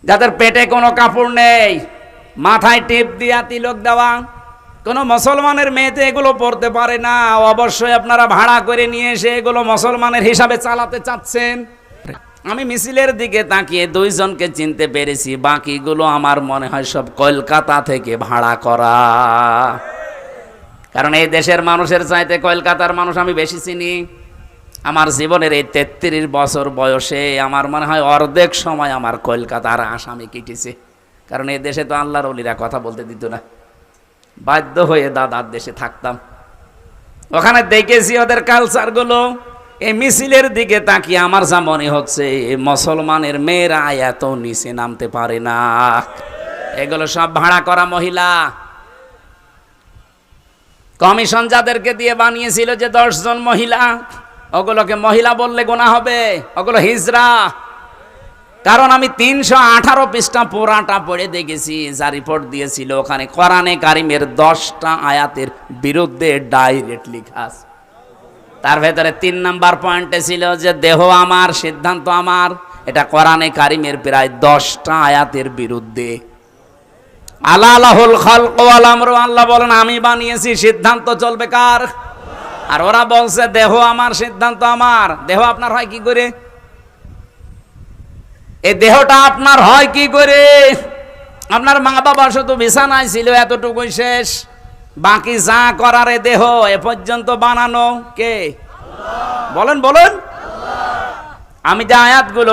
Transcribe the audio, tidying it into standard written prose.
যাদের পেটে কোনো কাপড় নেই, মাথায় টিপ দিয়া তিলক দেওয়া, কোনো মুসলমানের মেয়েতে এগুলো পড়তে পারে না, অবশ্যই আপনারা ভাড়া করে নিয়ে এসে এগুলো মুসলমানের হিসাবে চালাতে চাচ্ছেন। আমি মিছিলের দিকে তাকিয়ে দুইজনকে চিনতে পেরেছি, বাকিগুলো আমার মনে হয় সব কলকাতা থেকে ভাড়া করা। কারণ এই দেশের মানুষের চাইতে কলকাতার মানুষ আমি বেশি চিনি। আমার জীবনের এই 33 বছর বয়সে আমার মনে হয় অর্ধেক সময় আমার কলকাতার আসামি কেটেছে। কারণ এই দেশে তো আল্লাহর ওলিরা কথা বলতে দিত না, বাধ্য হয়ে দাদার দেশে থাকতাম, ওখানে দেখেছি ওদের কালচারগুলো। এই মিছিলের দিকে তাকিয়ে আমার যা মনে হচ্ছে মুসলমানের মেয়েরা এত নিচে নামতে পারে না। এগুলো সব ভাড়া করা মহিলা। কমিশন যাদেরকে দিয়ে বানিয়েছিল যে 10 জন মহিলা, ওগুলোকে মহিলা বললে গোনা হবে, ওগুলো হিজড়া। কারণ আমি 318 পৃষ্ঠা পুরাটা পড়ে দেখেছি, যা রিপোর্ট দিয়েছিল ওখানে কোরআনে কারিমের 10টা আয়াতের বিরুদ্ধে ডাইরেক্ট লেখা আছে। তার ভেতরে 3 নাম্বার পয়েন্টে ছিল যে দেহ আমার, সিদ্ধান্ত আমার। এটা কোরআনে কারিমের প্রায় 10টা আয়াতের বিরুদ্ধে। আলাহুল খালক ওয়াল আমরু, আল্লাহ বলেন আমি বানিয়েছি, সিদ্ধান্ত চলবে কার? আর ওরা বলছে দেহ আমার, সিদ্ধান্ত আমার। দেহ আপনার হয় কি করে? এই দেহটা আপনার হয় কি করে? আপনার মা বাবা শুধু বিছানায় ছিল, এতটুকুই শেষ। বাকি যা করার এ দেহ এ পর্যন্ত বানানো কে? বলেন বলেন। আমি যে আয়াতগুলো